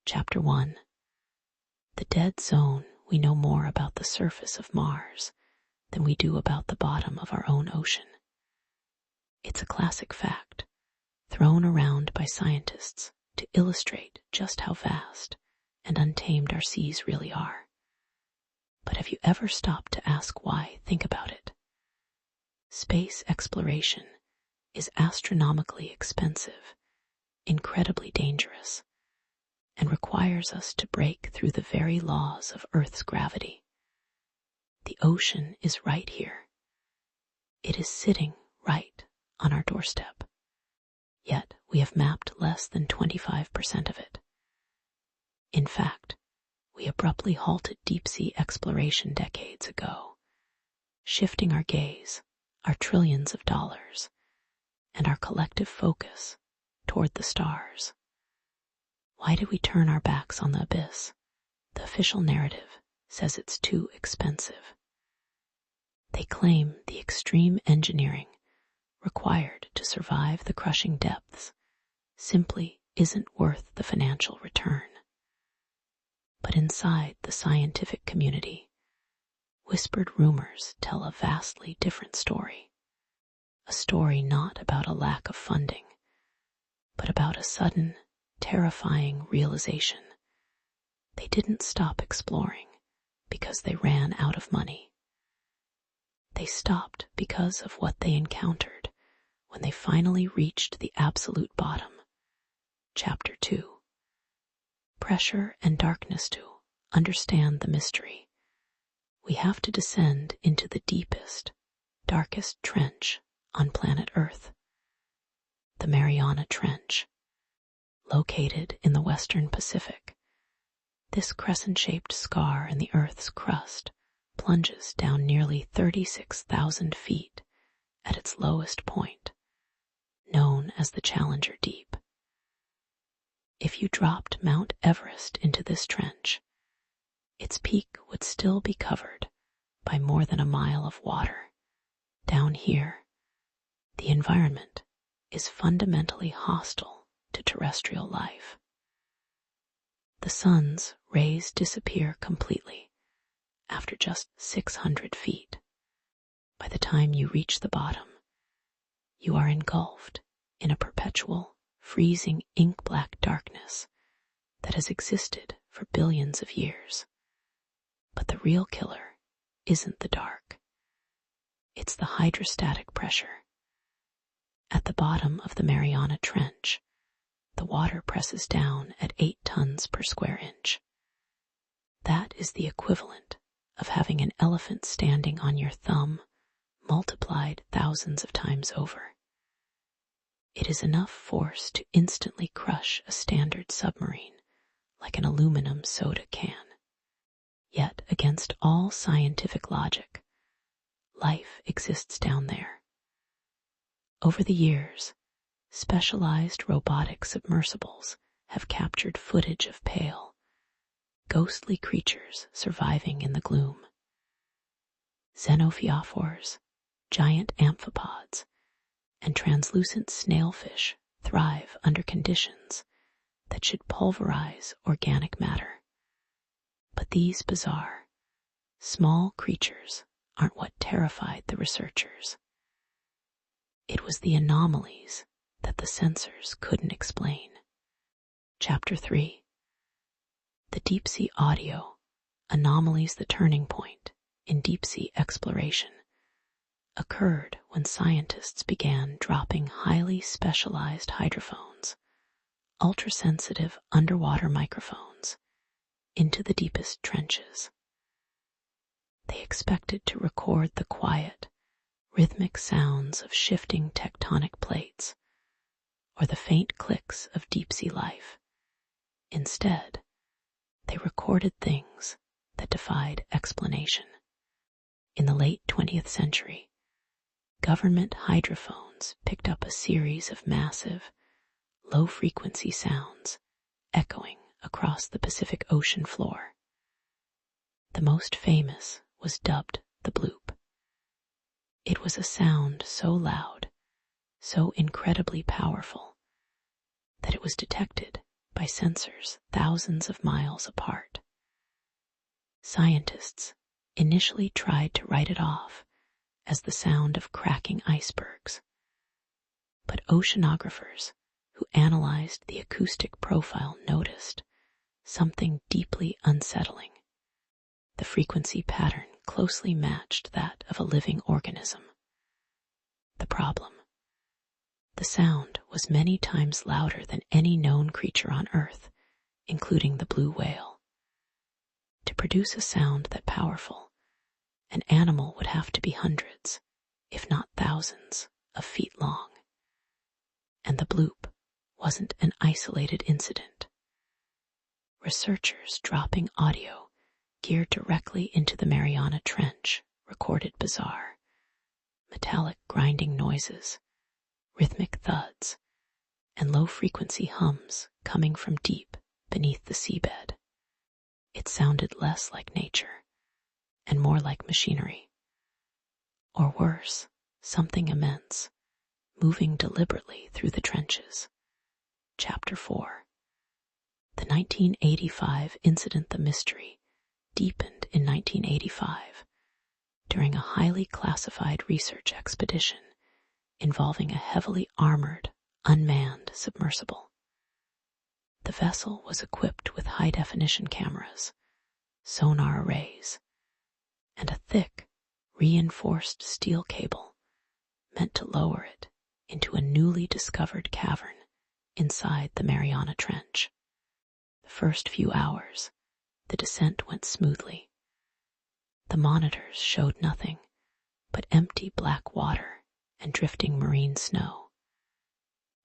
Chapter 1. The dead zone. We know more about the surface of Mars than we do about the bottom of our own ocean. It's a classic fact, thrown around by scientists to illustrate just how vast and untamed our seas really are. But have you ever stopped to ask why? Think about it. Space exploration is astronomically expensive, incredibly dangerous, and requires us to break through the very laws of Earth's gravity. The ocean is right here. It is sitting right on our doorstep. Yet we have mapped less than 25% of it. In fact, we abruptly halted deep-sea exploration decades ago, shifting our gaze, our trillions of dollars, and our collective focus toward the stars. Why did we turn our backs on the abyss? The official narrative says it's too expensive. They claim the extreme engineering required to survive the crushing depths simply isn't worth the financial return. But inside the scientific community, whispered rumors tell a vastly different story. A story not about a lack of funding, but about a sudden, terrifying realization. They didn't stop exploring because they ran out of money. They stopped because of what they encountered when they finally reached the absolute bottom. Chapter 2. Pressure and darkness. To understand the mystery, we have to descend into the deepest, darkest trench on planet Earth. The Mariana Trench. Located in the western Pacific, this crescent-shaped scar in the Earth's crust plunges down nearly 36,000 feet at its lowest point, known as the Challenger Deep. If you dropped Mount Everest into this trench, its peak would still be covered by more than a mile of water. Down here, the environment is fundamentally hostile to terrestrial life. The sun's rays disappear completely after just 600 feet. By the time you reach the bottom, you are engulfed in a perpetual, freezing ink-black darkness that has existed for billions of years. But the real killer isn't the dark. It's the hydrostatic pressure. At the bottom of the Mariana Trench, the water presses down at 8 tons per square inch. That is the equivalent of having an elephant standing on your thumb, multiplied thousands of times over. It is enough force to instantly crush a standard submarine like an aluminum soda can. Yet, against all scientific logic, life exists down there. Over the years, specialized robotic submersibles have captured footage of pale, ghostly creatures surviving in the gloom. Xenophyophores, giant amphipods, and translucent snailfish thrive under conditions that should pulverize organic matter. But these bizarre, small creatures aren't what terrified the researchers. It was the anomalies that the sensors couldn't explain. Chapter 3. The deep-sea audio anomalies. The turning point in deep-sea exploration occurred when scientists began dropping highly specialized hydrophones, ultra-sensitive underwater microphones, into the deepest trenches. They expected to record the quiet, rhythmic sounds of shifting tectonic plates or the faint clicks of deep-sea life. Instead, they recorded things that defied explanation. In the late 20th century, government hydrophones picked up a series of massive, low-frequency sounds echoing across the Pacific Ocean floor. The most famous was dubbed the Bloop. It was a sound so loud, so incredibly powerful, that it was detected by sensors thousands of miles apart. Scientists initially tried to write it off as the sound of cracking icebergs, but oceanographers who analyzed the acoustic profile noticed something deeply unsettling. The frequency pattern closely matched that of a living organism. The problem: the sound was many times louder than any known creature on Earth, including the blue whale. To produce a sound that powerful, an animal would have to be hundreds, if not thousands, of feet long. And the bloop wasn't an isolated incident. Researchers dropping audio geared directly into the Mariana Trench recorded bizarre, metallic grinding noises, rhythmic thuds, and low-frequency hums coming from deep beneath the seabed. It sounded less like nature and more like machinery. Or worse, something immense, moving deliberately through the trenches. Chapter 4. The 1985 incident. The mystery deepened in 1985 during a highly classified research expedition involving a heavily armored, unmanned submersible. The vessel was equipped with high-definition cameras, sonar arrays, and a thick, reinforced steel cable meant to lower it into a newly discovered cavern inside the Mariana Trench. The first few hours, the descent went smoothly. The monitors showed nothing but empty black water and drifting marine snow.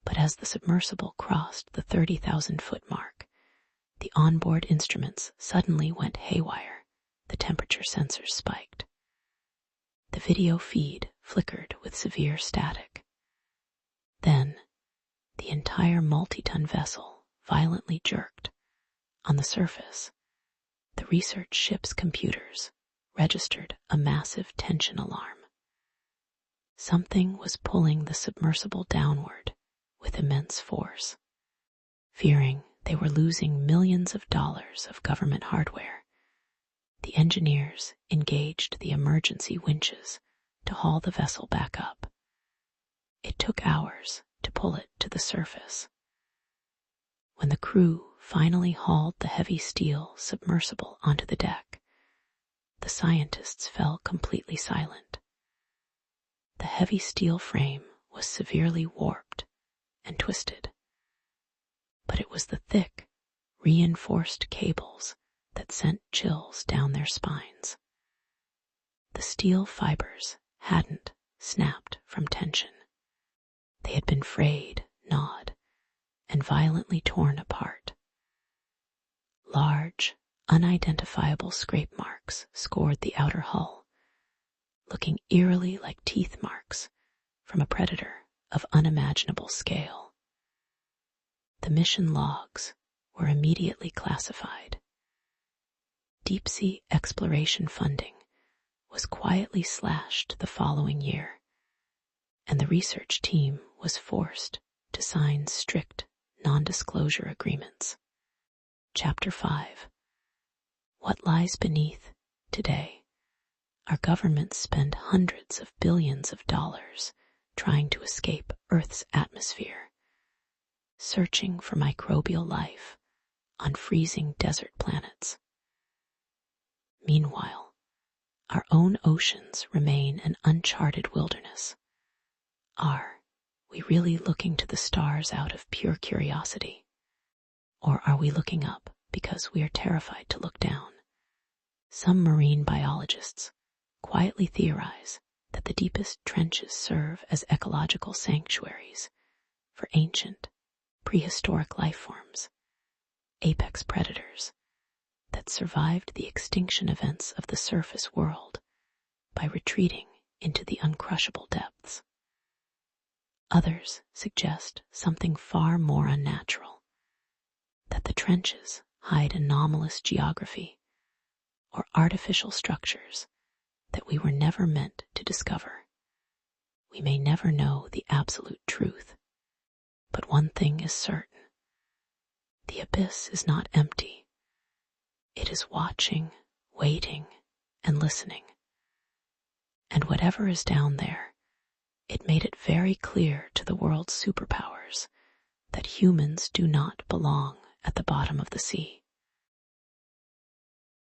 But as the submersible crossed the 30,000-foot mark, the onboard instruments suddenly went haywire. The temperature sensors spiked. The video feed flickered with severe static. Then, the entire multi-ton vessel violently jerked. On the surface, the research ship's computers registered a massive tension alarm. Something was pulling the submersible downward with immense force. Fearing they were losing millions of dollars of government hardware, the engineers engaged the emergency winches to haul the vessel back up. It took hours to pull it to the surface. When the crew finally hauled the heavy steel submersible onto the deck, the scientists fell completely silent. The heavy steel frame was severely warped and twisted, but it was the thick, reinforced cables that sent chills down their spines. The steel fibers hadn't snapped from tension. They had been frayed, gnawed, and violently torn apart. Large, unidentifiable scrape marks scored the outer hull, looking eerily like teeth marks from a predator of unimaginable scale. The mission logs were immediately classified. Deep-sea exploration funding was quietly slashed the following year, and the research team was forced to sign strict non-disclosure agreements. Chapter 5. What lies beneath today? Our governments spend hundreds of billions of dollars trying to escape Earth's atmosphere, searching for microbial life on freezing desert planets. Meanwhile, our own oceans remain an uncharted wilderness. Are we really looking to the stars out of pure curiosity? Or are we looking up because we are terrified to look down? Some marine biologists quietly theorize that the deepest trenches serve as ecological sanctuaries for ancient, prehistoric life forms, apex predators that survived the extinction events of the surface world by retreating into the uncrushable depths. Others suggest something far more unnatural, that the trenches hide anomalous geography or artificial structures that we were never meant to discover. We may never know the absolute truth, but one thing is certain: The abyss is not empty. It is watching, waiting, and listening. And whatever is down there, it made it very clear to the world's superpowers that humans do not belong at the bottom of the sea.